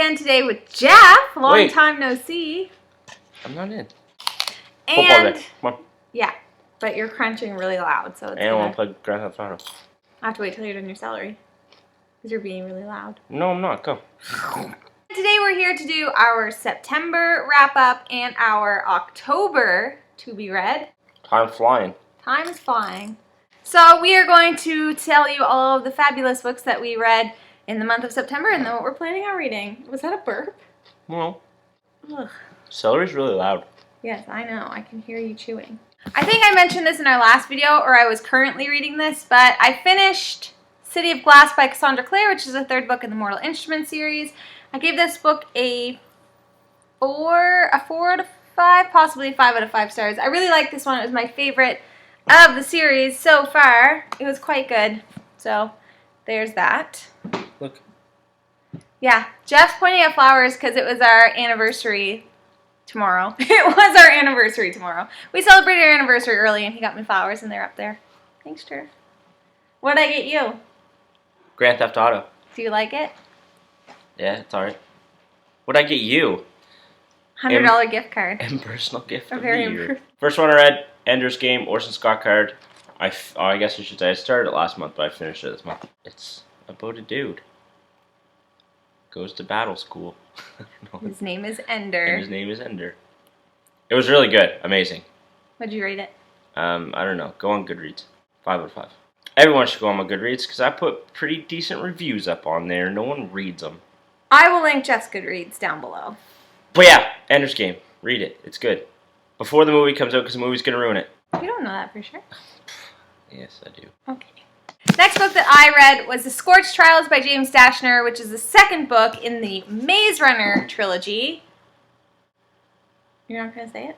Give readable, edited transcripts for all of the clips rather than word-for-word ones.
again today with Jeff. Long Wait. time no see. I'm not in. And Come on. yeah, but you're crunching really loud, so it's I don't want to play Grand Theft Auto. I have to wait till you're done your celery because you're being really loud. No, I'm not. Go. Today we're here to do our September wrap up and our October to be read. Time's flying. Time is flying. So we are going to tell you all of the fabulous books that we read in the month of September and then what we're planning on reading. Was that a burp? No. Ugh. Celery's really loud. Yes, I know. I can hear you chewing. I think I mentioned this in our last video, or I was currently reading this, but I finished City of Glass by Cassandra Clare, which is the third book in the Mortal Instruments series. I gave this book a 4 out of 5, possibly a 5 out of 5 stars. I really liked this one. It was my favorite of the series so far. It was quite good. So there's that. Look. Yeah, Jeff's pointing at flowers because it was our anniversary tomorrow. It was our anniversary tomorrow. We celebrated our anniversary early and he got me flowers and they're up there. Thanks, Turf. What did I get you? Grand Theft Auto. Do you like it? Yeah, it's alright. What'd I get you? $100 gift card. And personal gift A of very the year. First one I read, Ender's Game, Orson Scott Card. I guess I should say I started it last month, but I finished it this month. It's about a dude. Goes to battle school. No. His name is Ender. And his name is Ender. It was really good. Amazing. What'd you rate it? I don't know. Go on Goodreads. 5 out of 5. Everyone should go on my Goodreads because I put pretty decent reviews up on there. No one reads them. I will link Jeff's Goodreads down below. But yeah, Ender's Game. Read it. It's good. Before the movie comes out because the movie's going to ruin it. You don't know that for sure. Yes, I do. Okay. Next book that I read was The Scorched Trials by James Dashner, which is the second book in the Maze Runner trilogy. You're not going to say it?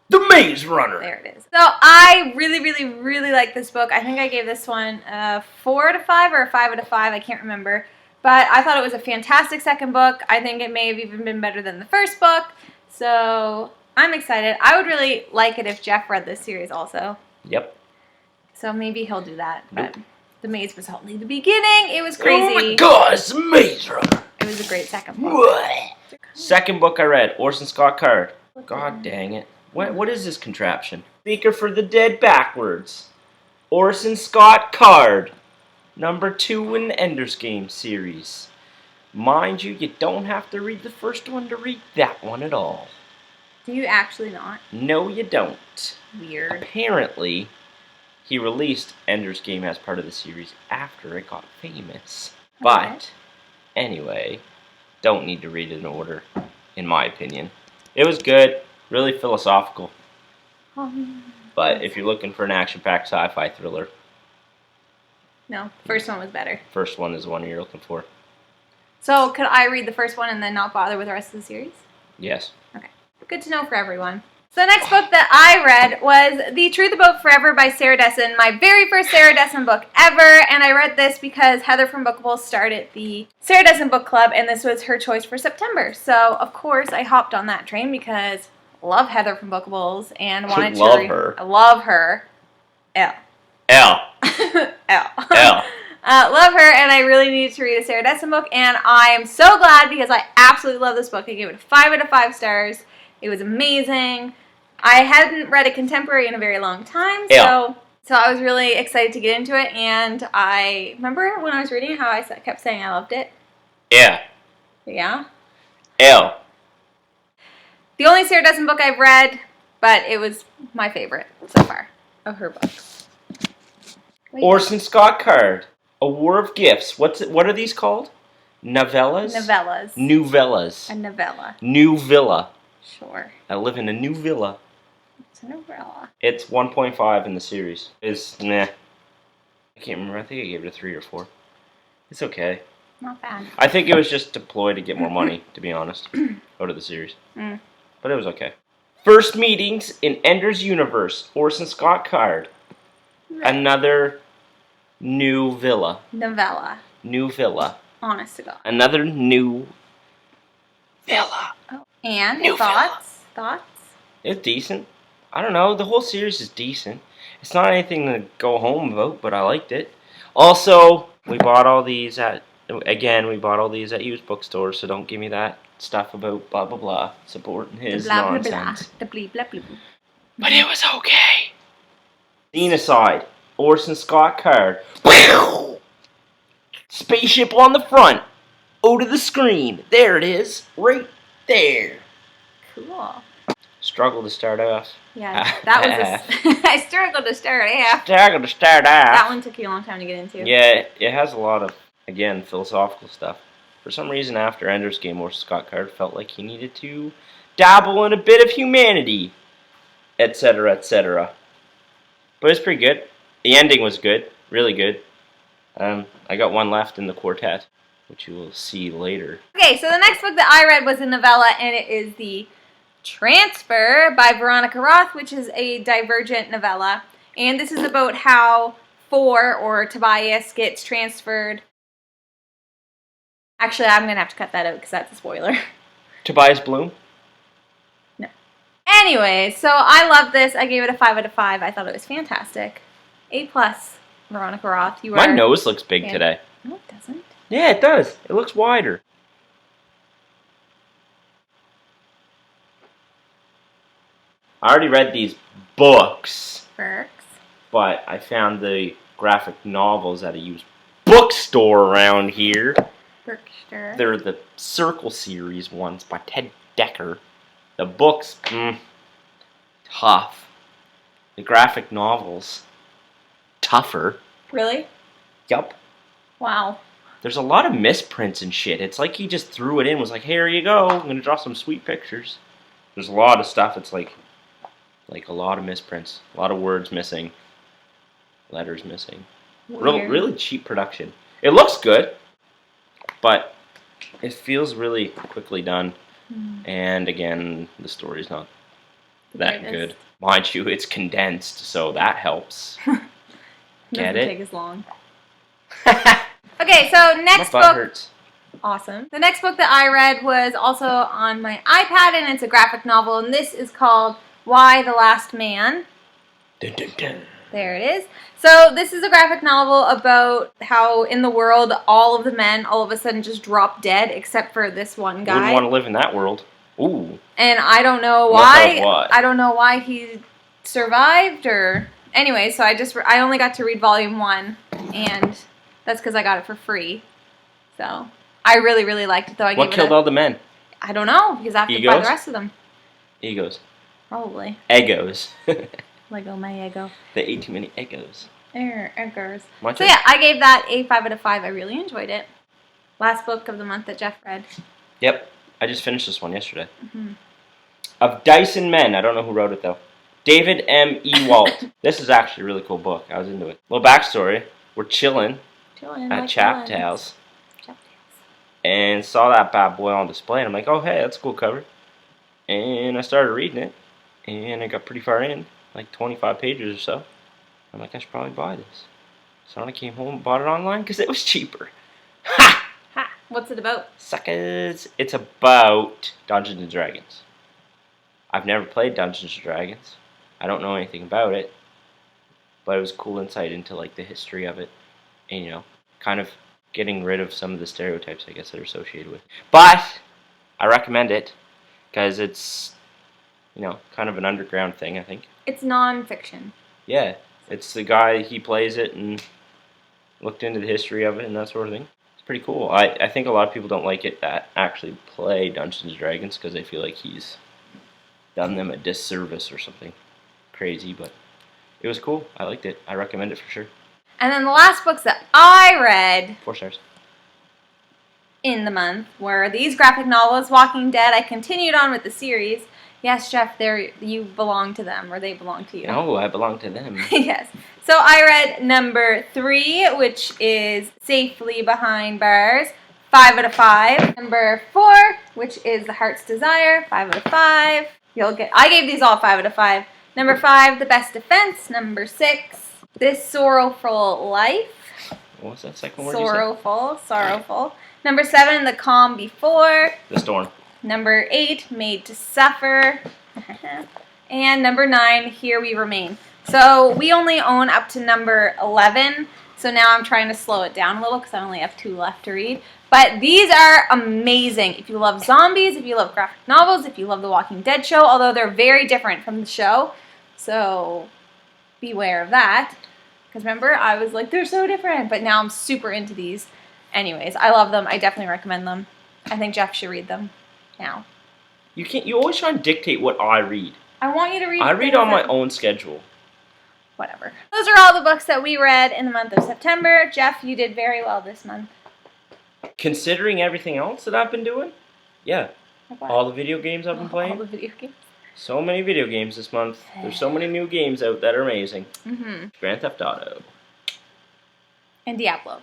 The Maze Runner! There it is. So I really like this book. I think I gave this one a 4 out of 5 or a 5 out of 5. I can't remember. But I thought it was a fantastic second book. I think it may have even been better than the first book. So I'm excited. I would really like it if Jeff read this series also. Yep. So maybe he'll do that. Nope. But the maze was only the beginning. It was crazy. Oh my god, it's the Maze Runner! It was a great second book. What? Second book I read, Orson Scott Card. God dang it. What is this contraption? Speaker for the Dead backwards. Orson Scott Card. Number 2 in the Ender's Game series. Mind you, you don't have to read the first one to read that one at all. Do you actually not? No, you don't. Weird. Apparently, he released Ender's Game as part of the series after it got famous. Okay. But, anyway, don't need to read it in order, in my opinion. It was good, really philosophical. But if you're looking for an action-packed sci-fi thriller, No, first one was better. first one is the one you're looking for. So could I read the first one and then not bother with the rest of the series? Yes. Okay. Good to know for everyone. So the next book that I read was The Truth About Forever by Sarah Dessen, my very first Sarah Dessen book ever, and I read this because Heather from Bookables started the Sarah Dessen Book Club, and this was her choice for September. So, of course, I hopped on that train because I love Heather from Bookables and wanted to read her. I love her. L. L. L. L. Love her, and I really needed to read a Sarah Dessen book, and I am so glad because I absolutely love this book. I gave it a 5 out of 5 stars. It was amazing. I hadn't read a contemporary in a very long time, so I was really excited to get into it, and I remember when I was reading it how I kept saying I loved it. Yeah. Yeah? L. The only Sarah Dessen book I've read, but it was my favorite so far of her books. Orson Scott Card. A War of Gifts. What are these called? Novellas? Novellas. Novellas. A novella. New villa. Sure. I live in a new villa. It's a novella. It's 1.5 in the series. It's meh. I can't remember. I think I gave it a 3 or 4. It's okay. Not bad. I think it was just a ploy to get more money, to be honest, out of the series. Mm. But it was okay. First Meetings in Ender's Universe. Orson Scott Card. Another new villa. Novella. New villa. Honest to God. Another new villa. Oh. And New thoughts? Thoughts? It's decent. I don't know. The whole series is decent. It's not anything to go home about, but I liked it. Also, we bought all these at again, we bought all these at used bookstores, so don't give me that stuff about blah blah blah supporting his The blah, nonsense. blah, blah. The blee, blah, blah, blah. But it was okay. Scene aside, Orson Scott Card. Spaceship on the front. O to the screen. There it is. Right there. Cool. Struggle to start off. Yeah, that was I struggled to start off. Struggle to start off. That one took you a long time to get into. Yeah, it has a lot of, again, philosophical stuff. For some reason, after Ender's Game, Orson Scott Card felt like he needed to dabble in a bit of humanity, etc., etc. But it's pretty good. The ending was good, really good. I got one left in the quartet, which you will see later. Okay, so the next book that I read was a novella, and it is The Transfer by Veronica Roth, which is a Divergent novella. And this is about how or Tobias gets transferred. Actually, I'm going to have to cut that out because that's a spoiler. Tobias Bloom? No. Anyway, so I love this. I gave it a 5 out of 5. I thought it was fantastic. A+, Veronica Roth. You My nose looks big today. No, it doesn't. Yeah, it does. It looks wider. I already read these books. Burks. But I found the graphic novels at a used bookstore around here. Berkshire. They're the Circle series ones by Ted Decker. The books, tough. The graphic novels, tougher. Really? Yup. Wow. There's a lot of misprints and shit. It's like he just threw it in, was like, here you go, I'm gonna draw some sweet pictures. There's a lot of stuff, it's like a lot of misprints. A lot of words missing. Letters missing. Really cheap production. It looks good, but it feels really quickly done. And again, the story's not that good. Mind you, it's condensed, so that helps. Get it? Doesn't take as long. Okay, so next my butt book. hurts. Awesome. The next book that I read was also on my iPad, and it's a graphic novel, and this is called Why the Last Man. Dun, dun, dun. There it is. So this is a graphic novel about how in the world all of the men all of a sudden just drop dead except for this one guy. Wouldn't want to live in that world. Ooh. And I don't know why. I don't know why he survived or anyway. So I only got to read volume 1, and that's because I got it for free. So I really liked it though. What killed all the men? I don't know because I have to buy the rest of them. Egos. Probably. Egos. Lego my ego. They ate too many egos. Eggers. So yeah, I gave that a 5 out of 5. I really enjoyed it. Last book of the month that Jeff read. Yep. I just finished this one yesterday. Of Dyson Men. I don't know who wrote it though. David M. E. Walt. This is actually a really cool book. I was into it. Little backstory. We're chilling at Chaptals. And saw that bad boy on display. And I'm like, oh hey, that's a cool cover. And I started reading it. And I got pretty far in. Like 25 pages or so. I'm like, I should probably buy this. So when I came home and bought it online because it was cheaper. Ha! Ha! What's it about? Suckers. It's about Dungeons and Dragons. I've never played Dungeons and Dragons. I don't know anything about it. But it was cool insight into like the history of it. And you know, kind of getting rid of some of the stereotypes I guess that are associated with it. But I recommend it because it's, you know, kind of an underground thing, I think. It's non-fiction. Yeah. It's the guy, he plays it and looked into the history of it and that sort of thing. It's pretty cool. I think a lot of people don't like it that actually play Dungeons & Dragons because they feel like he's done them a disservice or something crazy, but it was cool. I liked it. I recommend it for sure. And then the last books that I read 4 stars. in the month were these graphic novels, Walking Dead. I continued on with the series. Yes, Jeff, you belong to them, or they belong to you. No, I belong to them. Yes. So I read number 3, which is Safely Behind Bars, 5 out of 5. Number 4, which is The Heart's Desire, 5 out of 5. I gave these all 5 out of 5. Number 5, The Best Defense. Number 6, This Sorrowful Life. What was that second word Sorrowful. Number 7, The Calm Before. The Storm. Number 8, Made to Suffer. And number 9, Here We Remain. So we only own up to number 11. So now I'm trying to slow it down a little because I only have 2 left to read. But these are amazing. If you love zombies, if you love graphic novels, if you love The Walking Dead show, although they're very different from the show. So beware of that. Because remember, I was like, they're so different. But now I'm super into these. Anyways, I love them. I definitely recommend them. I think Jeff should read them now. You always try and dictate what I read. I want you to read. I read on my own schedule. Whatever. Those are all the books that we read in the month of September. Jeff, you did very well this month. Considering everything else that I've been doing, yeah. All the video games I've been playing. All the video games. So many video games this month. There's so many new games out that are amazing. Grand Theft Auto. And Diablo.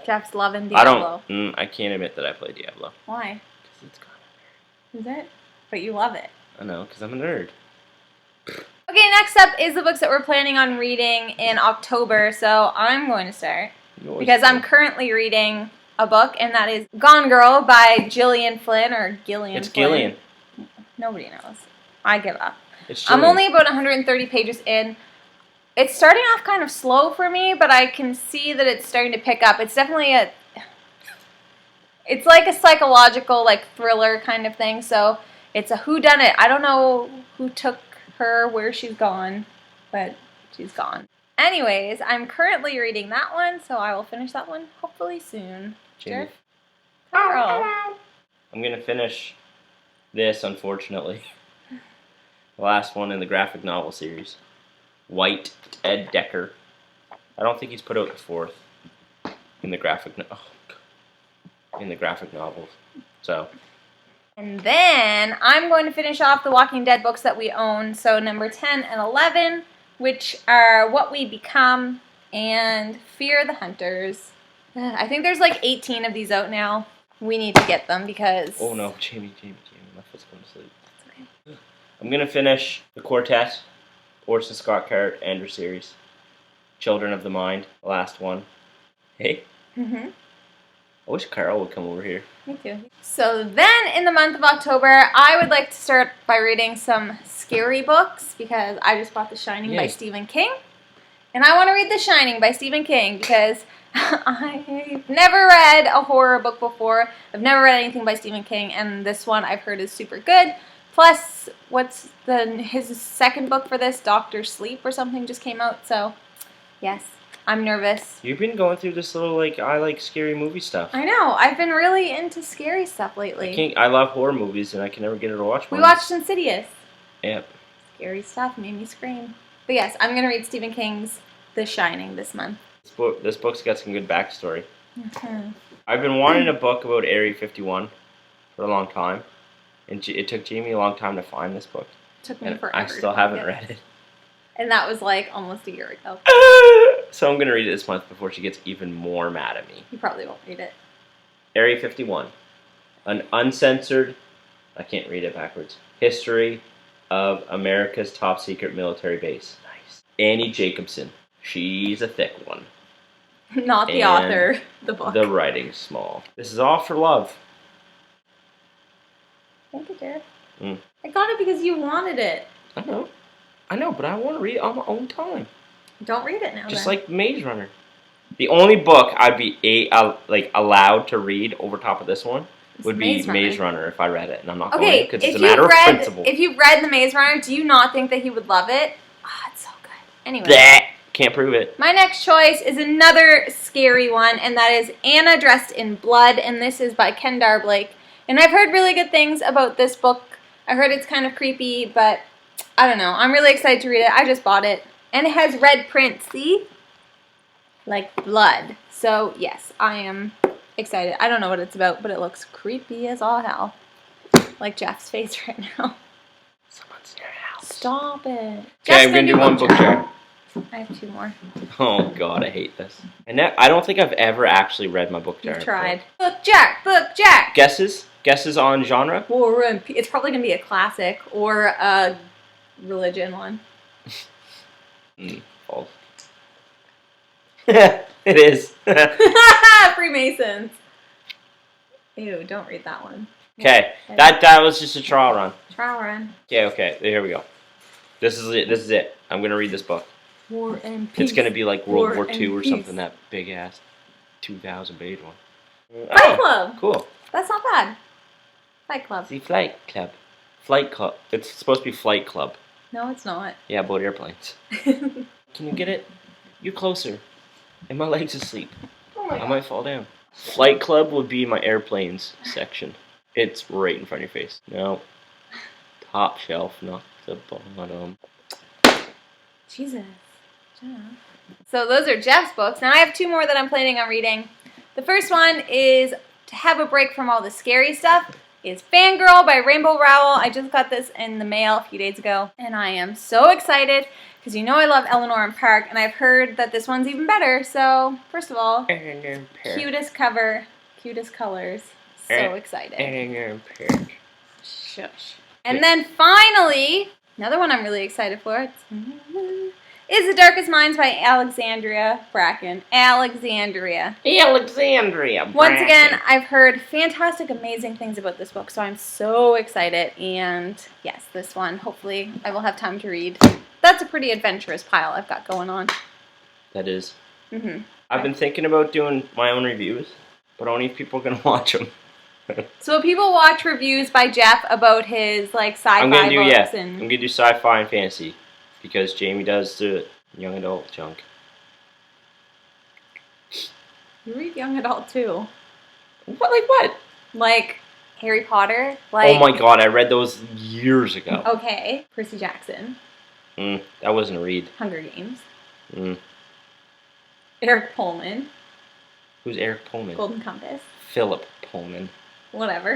Jeff's loving Diablo. I can't admit that I play Diablo. Why? Because it's kind of weird. Is it? But you love it. I know, because I'm a nerd. Okay, next up is the books that we're planning on reading in October. So I'm going to start. Because I'm currently reading a book, and that is Gone Girl by Gillian Flynn, or Gillian It's Flynn. Gillian. Nobody knows. I give up. I'm only about 130 pages in. It's starting off kind of slow for me, but I can see that it's starting to pick up. It's definitely it's like a psychological, like, thriller kind of thing. So it's a whodunit. I don't know who took her, where she's gone, but she's gone. Anyways, I'm currently reading that one, so I will finish that one hopefully soon. Jamie. Jeff? Carl. I'm going to finish this, unfortunately. The last one in the graphic novel series. White Ed Decker. I don't think he's put out the 4th in the graphic novels. So. And then I'm going to finish off the Walking Dead books that we own. So number 10 and 11, which are What We Become and Fear the Hunters. I think there's like 18 of these out now. We need to get them because... Oh no, Jamie. My foot's going to sleep. That's okay. I'm going to finish The Quartet, Orson Scott Card, Andrew series. Children of the Mind, the last one. Hey? I wish Carl would come over here. Me too. So then in the month of October, I would like to start by reading some scary books because I just bought The Shining by Stephen King. And I want to read The Shining by Stephen King because I've never read a horror book before. I've never read anything by Stephen King, and this one I've heard is super good. Plus, his second book for this, Doctor Sleep or something, just came out. So, yes. I'm nervous. You've been going through this little, I like scary movie stuff. I know. I've been really into scary stuff lately. I love horror movies, and I can never get her to watch one. We watched Insidious. Yep. Scary stuff. Made me scream. But yes, I'm going to read Stephen King's The Shining this month. This book's got some good backstory. I've been wanting a book about Area 51 for a long time. And it took Jamie a long time to find this book. It took me forever. I still haven't read it. And that was like almost a year ago. So I'm going to read it this month before she gets even more mad at me. You probably won't read it. Area 51. An uncensored, I can't read it backwards, history of America's top secret military base. Nice. Annie Jacobson. She's a thick one. Not the author, the book. The writing's small. This is all for love. Thank you, Jared. I got it because you wanted it. I know, but I want to read it on my own time. Don't read it now. Just like Maze Runner. The only book I'd be allowed to read over top of this one would be Maze Runner if I read it, and I'm not going to because it's a matter of principle. If you've read The Maze Runner, do you not think that he would love it? Ah, it's so good. Anyway. Can't prove it. My next choice is another scary one, and that is Anna Dressed in Blood, and this is by Ken Darblake. And I've heard really good things about this book. I heard it's kind of creepy, but I don't know. I'm really excited to read it. I just bought it. And it has red print, see? Like blood. So, yes, I am excited. I don't know what it's about, but it looks creepy as all hell. Like Jeff's face right now. Someone's in your house. Stop it. Okay, I'm going to do one book jar. I have 2 more. Oh, God, I hate this. I don't think I've ever actually read my book jar. You've tried. Book Jack! Guesses? Guesses on genre? War and Peace. It's probably going to be a classic or a religion one. False. It is. Freemasons. Ew, don't read that one. Okay, that was just a trial run. Trial run. Okay, here we go. This is it. I'm going to read this book. War and Peace. It's gonna be like World War and II or Peace. something, that big ass 2000 page one. Fight Club. Cool. That's not bad. Fight Club. The Flight Club. Flight Club. It's supposed to be Flight Club. No, it's not. Yeah, about airplanes. Can you get it? You're closer. And my leg's asleep. Oh my I god. might fall down. Flight Club would be my airplanes section. It's right in front of your face. No. Top shelf, not the bottom. Jesus. Jeff. So those are Jeff's books. Now I have 2 more that I'm planning on reading. The first one is To Have a Break from All the Scary Stuff. Is Fangirl by Rainbow Rowell. I just got this in the mail a few days ago, and I am so excited because you know I love Eleanor and Park, and I've heard that this one's even better. So, first of all, cutest cover, cutest colors. So excited. Shush. And then finally, another one I'm really excited for is The Darkest Minds by Alexandria Bracken. Alexandria. Once again, I've heard fantastic, amazing things about this book, so I'm so excited. And yes, this one, hopefully I will have time to read. That's a pretty adventurous pile I've got going on. That is. I've been thinking about doing my own reviews, but only if people are going to watch them. So people watch reviews by Jeff about his like sci-fi I'm gonna do books I'm and gonna do sci-fi and fantasy because Jamie does the young adult junk. you read young adult too. What? Like what? Like Harry Potter. Like Oh my god, I read those years ago. okay, Percy Jackson, That wasn't a read. Hunger Games, Mm. Eric Pullman, Who's Eric Pullman? Golden Compass, Philip Pullman. whatever.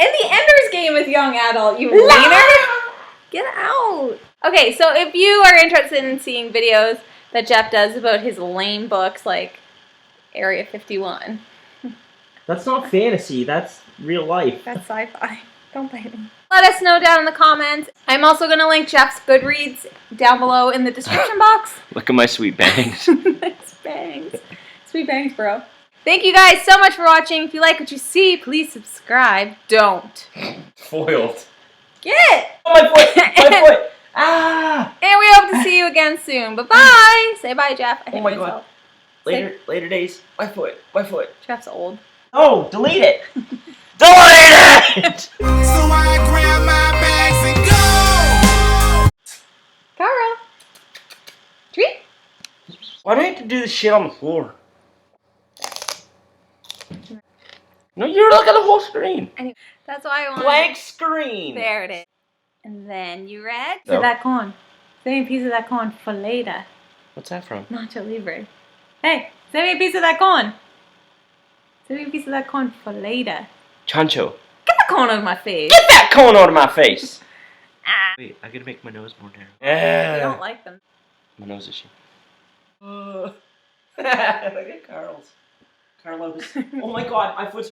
And the Ender's Game is young adult, you wiener. Get out. Okay, so if you are interested in seeing videos that Jeff does about his lame books like Area 51. That's not fantasy, that's real life. That's sci-fi. Don't bite me. Let us know down in the comments. I'm also going to link Jeff's Goodreads down below in the description box. Look at my sweet bangs. Nice bangs. Sweet bangs, bro. Thank you guys so much for watching. If you like what you see, please subscribe. Don't. Foiled. Get! Oh, my foot! My foot! Ah! And we hope to see you again soon. Bye-bye. Say bye, Jeff. I hate Oh my myself. god. Later days. My foot. My foot. Jeff's old. Oh, delete it! Delete it! So I grab my bags and go. Carl. Treat. Why do I have to do this shit on the floor? No, you're looking at the whole screen. That's why I want Blank screen. There it is. And then you read? No. So that corn. Send me a piece of that corn for later. What's that from? Nacho Libre. Hey, send me a piece of that corn. Send me a piece of that corn for later. Chancho. Get the corn out of my face. Get that cone out of my face. Ah. Wait, I gotta make my nose more narrow. I don't like them. My nose is shit. Look at Carl's. Carlos. Oh my god, my foot's